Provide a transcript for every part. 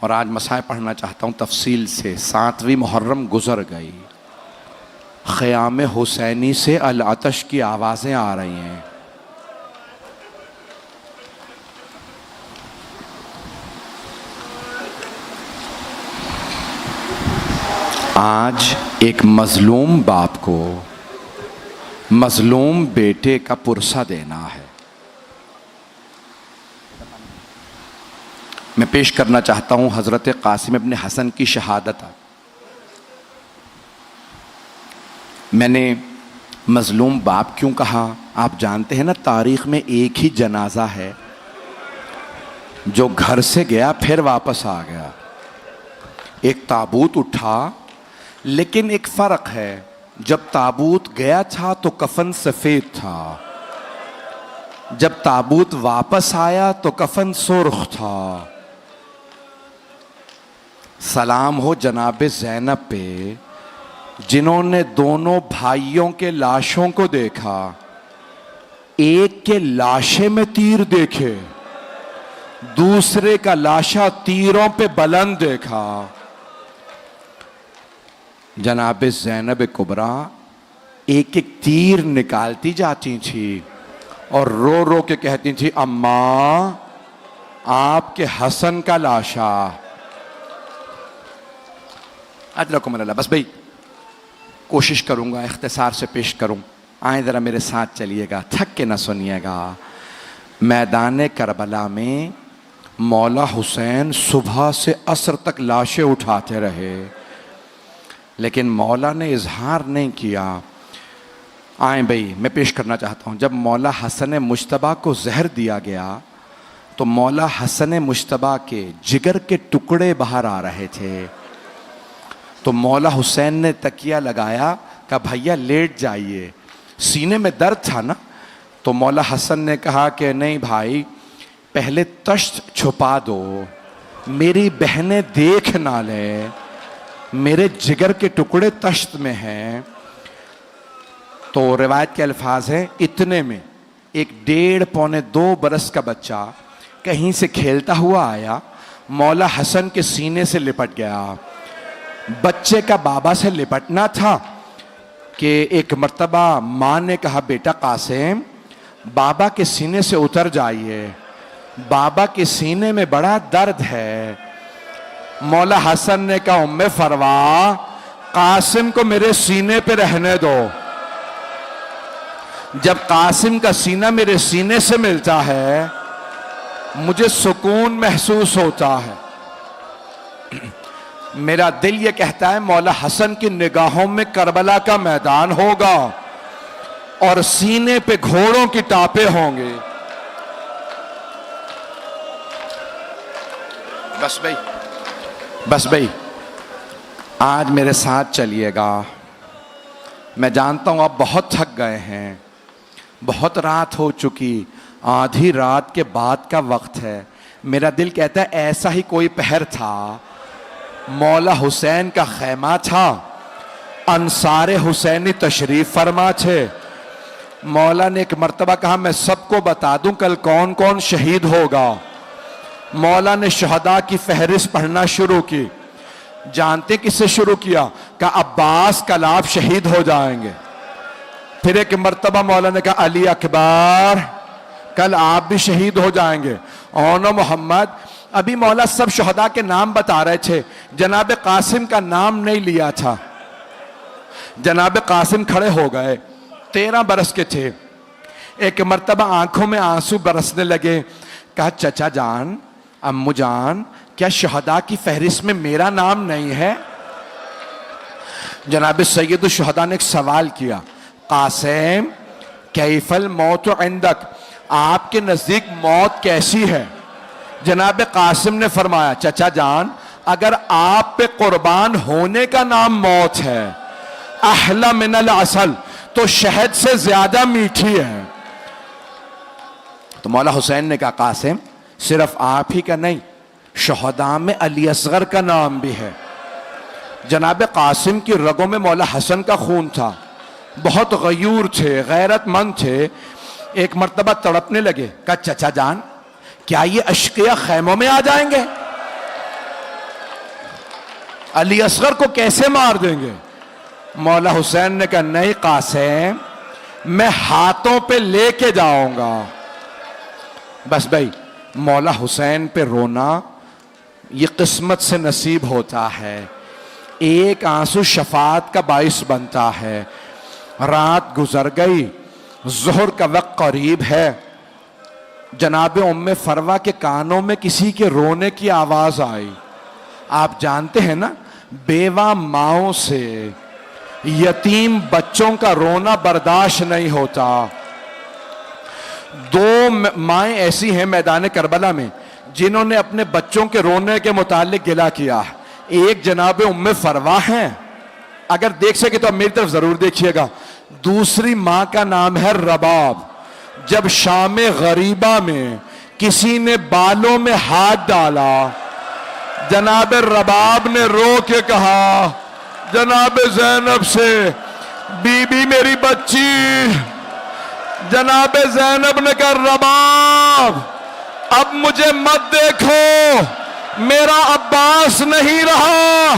اور آج مسائل پڑھنا چاہتا ہوں تفصیل سے۔ 7ویں محرم گزر گئی، خیام حسینی سے العطش کی آوازیں آ رہی ہیں۔ آج ایک مظلوم باپ کو مظلوم بیٹے کا پرسہ دینا ہے۔ میں پیش کرنا چاہتا ہوں حضرت قاسم ابن حسن کی شہادت۔ میں نے مظلوم باپ کیوں کہا؟ آپ جانتے ہیں نا، تاریخ میں ایک ہی جنازہ ہے جو گھر سے گیا پھر واپس آ گیا۔ ایک تابوت اٹھا، لیکن ایک فرق ہے، جب تابوت گیا تھا تو کفن سفید تھا، جب تابوت واپس آیا تو کفن سرخ تھا۔ سلام ہو جناب زینب پہ، جنہوں نے دونوں بھائیوں کے لاشوں کو دیکھا، ایک کے لاشے میں تیر دیکھے، دوسرے کا لاشا تیروں پہ بلند دیکھا۔ جناب زینب کبریٰ ایک ایک تیر نکالتی جاتی تھی اور رو رو کے کہتی تھی، اماں آپ کے حسن کا لاشا۔ اجرکم اللہ۔ بس بھائی کوشش کروں گا اختصار سے پیش کروں، آئیں ذرا میرے ساتھ چلیے گا، تھک کے نہ سنیے گا۔ میدان کربلا میں مولا حسین صبح سے عصر تک لاشیں اٹھاتے رہے، لیکن مولا نے اظہار نہیں کیا۔ آئیں بھائی میں پیش کرنا چاہتا ہوں، جب مولا حسن مجتبیٰ کو زہر دیا گیا تو مولا حسن مجتبیٰ کے جگر کے ٹکڑے باہر آ رہے تھے، تو مولا حسین نے تکیہ لگایا، کہا بھیا لیٹ جائیے، سینے میں درد تھا نا۔ تو مولا حسن نے کہا کہ نہیں بھائی، پہلے تشت چھپا دو، میری بہنیں دیکھ نہ لیں، میرے جگر کے ٹکڑے تشت میں ہیں۔ تو روایت کے الفاظ ہیں، اتنے میں ایک 1.5-2 برس کا بچہ کہیں سے کھیلتا ہوا آیا، مولا حسن کے سینے سے لپٹ گیا۔ بچے کا بابا سے لپٹنا تھا کہ ایک مرتبہ ماں نے کہا، بیٹا قاسم بابا کے سینے سے اتر جائیے، بابا کے سینے میں بڑا درد ہے۔ مولا حسن نے کہا، ام فروا قاسم کو میرے سینے پہ رہنے دو، جب قاسم کا سینہ میرے سینے سے ملتا ہے مجھے سکون محسوس ہوتا ہے۔ میرا دل یہ کہتا ہے مولا حسن کی نگاہوں میں کربلا کا میدان ہوگا اور سینے پہ گھوڑوں کی ٹاپیں ہوں گے۔ بس بھائی آج میرے ساتھ چلیے گا۔ میں جانتا ہوں آپ بہت تھک گئے ہیں، بہت رات ہو چکی، آدھی رات کے بعد کا وقت ہے۔ میرا دل کہتا ہے ایسا ہی کوئی پہر تھا، مولا حسین کا خیمہ تھا، انصار حسینی تشریف فرما تھے۔ مولا نے ایک مرتبہ کہا میں سب کو بتا دوں کل کون کون شہید ہوگا۔ مولا نے شہداء کی فہرست پڑھنا شروع کی۔ جانتے کس سے شروع کیا؟ کہ عباس کل آپ شہید ہو جائیں گے۔ پھر ایک مرتبہ مولا نے کہا علی اکبر کل آپ بھی شہید ہو جائیں گے، اونو محمد۔ ابھی مولا سب شہداء کے نام بتا رہے تھے، جناب قاسم کا نام نہیں لیا تھا۔ جناب قاسم کھڑے ہو گئے، 13 برس کے تھے۔ ایک مرتبہ آنکھوں میں آنسو برسنے لگے، کہا چچا جان، امو جان، کیا شہداء کی فہرست میں میرا نام نہیں ہے؟ جناب سید الشہداء نے ایک سوال کیا، قاسم کیف الموت عندک، آپ کے نزدیک موت کیسی ہے؟ جناب قاسم نے فرمایا، چچا جان اگر آپ پہ قربان ہونے کا نام موت ہے، احلی من العسل، تو شہد سے زیادہ میٹھی ہے۔ تو مولا حسین نے کہا قاسم صرف آپ ہی کا نہیں، شہداء میں علی اصغر کا نام بھی ہے۔ جناب قاسم کی رگوں میں مولا حسن کا خون تھا، بہت غیور تھے، غیرت مند تھے۔ ایک مرتبہ تڑپنے لگے، کہا چچا جان کیا یہ اشقیاء خیموں میں آ جائیں گے؟ علی اصغر کو کیسے مار دیں گے؟ مولا حسین نے کہا نہیں قاسم، میں ہاتھوں پہ لے کے جاؤں گا۔ بس بھائی مولا حسین پہ رونا یہ قسمت سے نصیب ہوتا ہے، ایک آنسو شفاعت کا باعث بنتا ہے۔ رات گزر گئی، ظہر کا وقت قریب ہے، جناب ام فروا کے کانوں میں کسی کے رونے کی آواز آئی۔ آپ جانتے ہیں نا، بیوہ ماؤں سے یتیم بچوں کا رونا برداشت نہیں ہوتا۔ دو مائیں ایسی ہیں میدان کربلا میں جنہوں نے اپنے بچوں کے رونے کے متعلق گلہ کیا۔ ایک جناب ام فروا ہیں، اگر دیکھ سکے تو اب میری طرف ضرور دیکھیے گا۔ دوسری ماں کا نام ہے رباب۔ جب شام غریبہ میں کسی نے بالوں میں ہاتھ ڈالا، جناب رباب نے رو کے کہا جناب زینب سے، بی بی میری بچی۔ جناب زینب نے کہا رباب اب مجھے مت دیکھو، میرا عباس نہیں رہا۔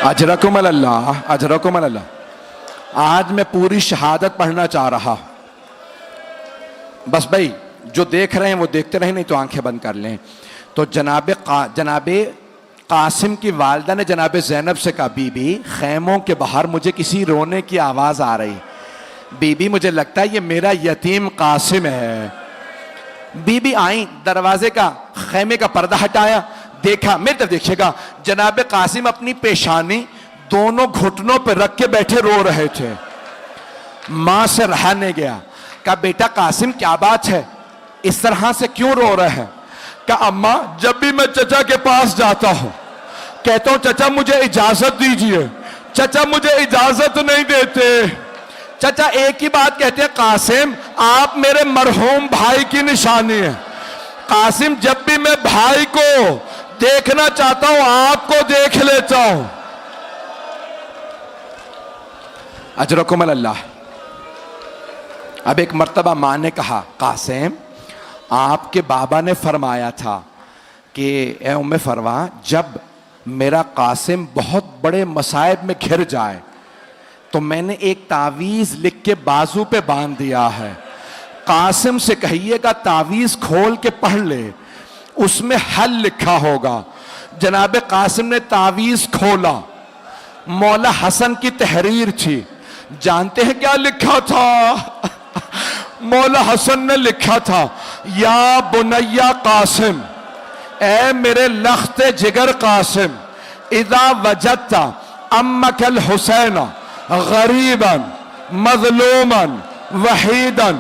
اجرکم اللہ، اجرکم اللہ۔ آج میں پوری شہادت پڑھنا چاہ رہا، بس بھائی جو دیکھ رہے ہیں وہ دیکھتے رہیں، نہیں تو آنکھیں بند کر لیں۔ تو جناب قاسم کی والدہ نے جناب زینب سے کہا بی بی خیموں کے باہر مجھے کسی رونے کی آواز آ رہی، بی بی مجھے لگتا ہے یہ میرا یتیم قاسم ہے۔ بی بی آئیں، دروازے کا خیمے کا پردہ ہٹایا، دیکھا، میری طرف دیکھیے گا، جناب قاسم اپنی پیشانی دونوں گھٹنوں پہ رکھ کے بیٹھے رو رہے تھے۔ ماں سے رہا نہیں گیا، کہا بیٹا قاسم کیا بات ہے، اس طرح سے کیوں رو رہے ہیں؟ کہا اماں جب بھی میں چچا کے پاس جاتا ہوں کہتا ہوں چچا مجھے اجازت دیجئے، چچا مجھے اجازت نہیں دیتے۔ چچا ایک ہی بات کہتے ہیں قاسم آپ میرے مرحوم بھائی کی نشانی ہیں، قاسم جب بھی میں بھائی کو دیکھنا چاہتا ہوں آپ کو دیکھ لیتا ہوں۔ اجرکم اللہ۔ اب ایک مرتبہ ماں نے کہا قاسم آپ کے بابا نے فرمایا تھا کہ اے ام فروا جب میرا قاسم بہت بڑے مصائب میں گھر جائے تو میں نے ایک تعویذ لکھ کے بازو پہ باندھ دیا ہے، قاسم سے کہیے گا تعویذ کھول کے پڑھ لے، اس میں حل لکھا ہوگا۔ جناب قاسم نے تعویذ کھولا، مولا حسن کی تحریر تھی، جانتے ہیں کیا لکھا تھا؟ مولا حسن نے لکھا تھا یا بنیا قاسم، اے میرے لخت جگر قاسم، اذا وجدت امک الحسین غریبا مظلوما وحیدا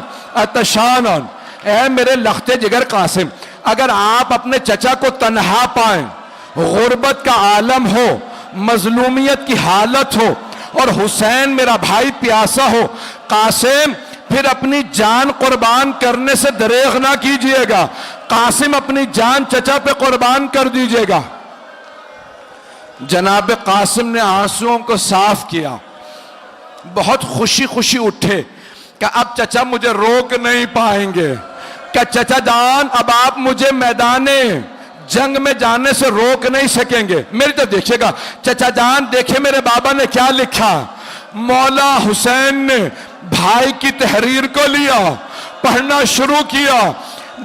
عطشانا، اے میرے لخت جگر قاسم اگر آپ اپنے چچا کو تنہا پائیں، غربت کا عالم ہو، مظلومیت کی حالت ہو اور حسین میرا بھائی پیاسا ہو، قاسم پھر اپنی جان قربان کرنے سے دریغ نہ کیجئے گا، قاسم اپنی جان چچا پہ قربان کر دیجئے گا۔ جناب قاسم نے آنسوؤں کو صاف کیا، بہت خوشی خوشی اٹھے کہ اب چچا مجھے روک نہیں پائیں گے، کہ چچا جان اب آپ مجھے میدان جنگ میں جانے سے روک نہیں سکیں گے۔ میری طرف دیکھیے گا، چچا جان دیکھیں میرے بابا نے کیا لکھا۔ مولا حسین نے بھائی کی تحریر کو لیا، پڑھنا شروع کیا،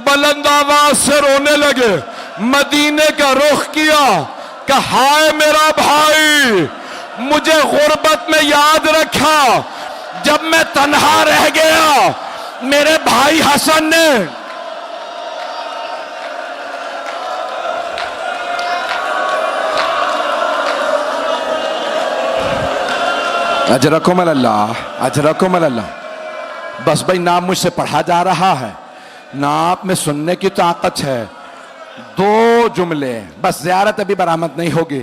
بلند آواز سے رونے لگے، مدینے کا رخ کیا کہ ہائے میرا بھائی مجھے غربت میں یاد رکھا، جب میں تنہا رہ گیا میرے بھائی حسن نے اجرکم اللہ، اجرکم اللہ۔ بس بھائی نہ مجھ سے پڑھا جا رہا ہے نہ آپ میں سننے کی طاقت ہے، دو جملے بس، زیارت ابھی برآمد نہیں ہوگی،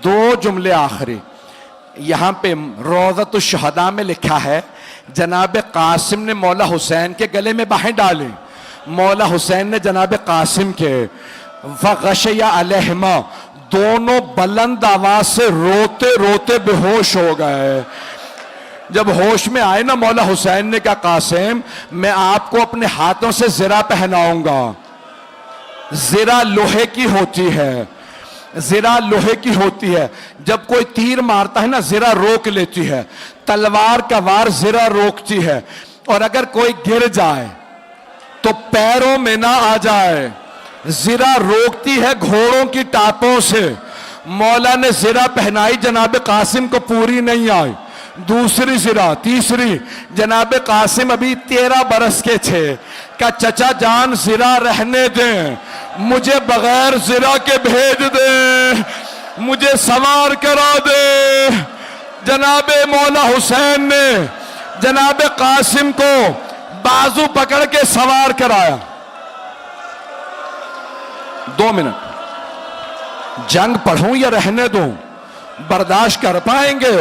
دو جملے آخری۔ یہاں پہ روضۃ الشہداء میں لکھا ہے جناب قاسم نے مولا حسین کے گلے میں باہیں ڈالی، مولا حسین نے جناب قاسم کے، فغشی علیہما، دونوں بلند آواز سے روتے روتے بے ہوش ہو گئے۔ جب ہوش میں آئے نا مولا حسین نے کہا قاسم میں آپ کو اپنے ہاتھوں سے زرہ پہناؤں گا. زرہ لوہے کی ہوتی ہے, زرہ لوہے کی ہوتی ہے. جب کوئی تیر مارتا ہے نا زرہ روک لیتی ہے, تلوار کا وار زرہ روکتی ہے, اور اگر کوئی گر جائے تو پیروں میں نہ آ جائے. زرہ روکتی ہے گھوڑوں کی ٹاپوں سے. مولا نے زرہ پہنائی, جناب قاسم کو پوری نہیں آئی. دوسری زرہ, تیسری. جناب قاسم ابھی 13 برس کے تھے. کہا چچا جان زرہ رہنے دیں, مجھے بغیر زرہ کے بھیج دیں, مجھے سوار کرا دے. جناب مولا حسین نے جناب قاسم کو بازو پکڑ کے سوار کرایا. 2 منٹ, جنگ پڑھوں یا رہنے دوں؟ برداشت کر پائیں گے؟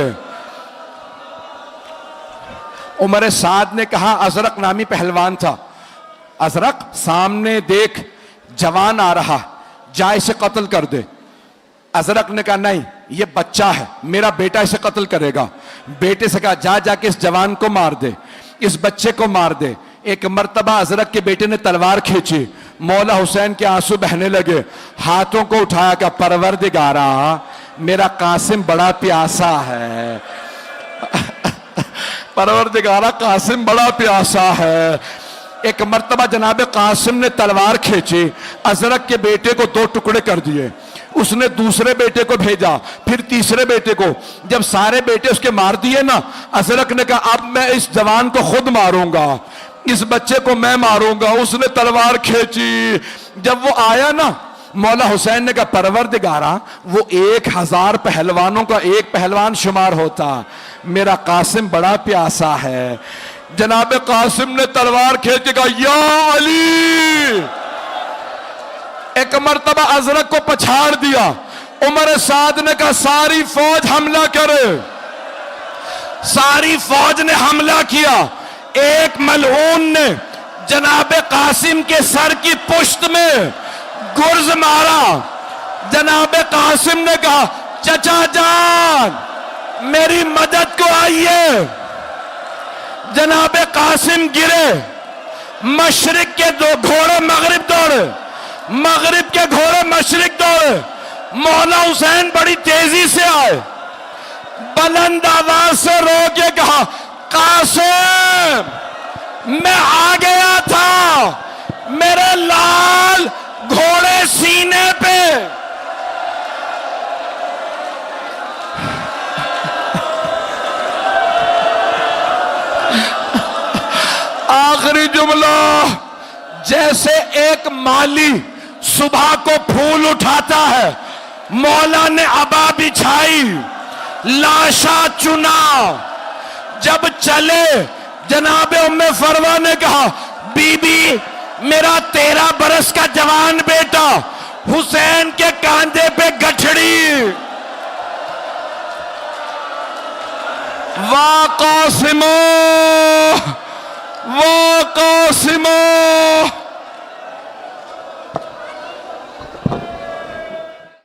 عمر سعد نے کہا, ازرق نامی پہلوان تھا, ازرق سامنے دیکھ جوان آ رہا, جا اسے قتل کر دے. ازرق نے کہا نہیں یہ بچہ ہے, میرا بیٹا اسے قتل کرے گا. بیٹے سے کہا جا کے اس جوان کو مار دے, اس بچے کو مار دے. ایک مرتبہ ازرق کے بیٹے نے تلوار کھینچی, مولا حسین کے آنسو بہنے لگے. ہاتھوں کو اٹھایا کہ پروردگارا میرا قاسم بڑا پیاسا ہے, پروردگارا قاسم بڑا پیاسا ہے. ایک مرتبہ جناب قاسم نے تلوار کھینچی, ازرق کے بیٹے کو 2 ٹکڑے کر دیے. اس نے دوسرے بیٹے کو بھیجا, پھر تیسرے بیٹے کو. جب سارے بیٹے اس کے مار دیے نا, ازرق نے کہا اب میں اس جوان کو خود ماروں گا, اس بچے کو میں ماروں گا. اس نے تلوار کھینچی. جب وہ آیا نا, مولا حسین نے کہا پروردگارا وہ 1000 پہلوانوں کا ایک پہلوان شمار ہوتا, میرا قاسم بڑا پیاسا ہے. جناب قاسم نے تلوار کھینچ کے کہا یا علی. ایک مرتبہ ازرق کو پچھاڑ دیا. عمر سعد نے کہا ساری فوج حملہ کرے. ساری فوج نے حملہ کیا. ایک ملعون نے جناب قاسم کے سر کی پشت میں گرز مارا. جناب قاسم نے کہا چچا جان میری مدد کو آئیے. جناب قاسم گرے, مشرق کے 2 گھوڑے مغرب دوڑے, مغرب کے گھوڑے مشرق دوڑے. مولا حسین بڑی تیزی سے آئے, بلند آواز سے رو کے کہا قاسم میں آ گیا تھا, میرے لال گھوڑے سینے پہ. آخری جملہ, جیسے ایک مالی صبح کو پھول اٹھاتا ہے, مولا نے عبا بچھائی, لاشا چنا. جب چلے جناب ام فروہ نے کہا بی بی میرا 13 برس کا جوان بیٹا حسین کے کاندھے پہ گٹھڑی. وا قاسمو وا قاسمو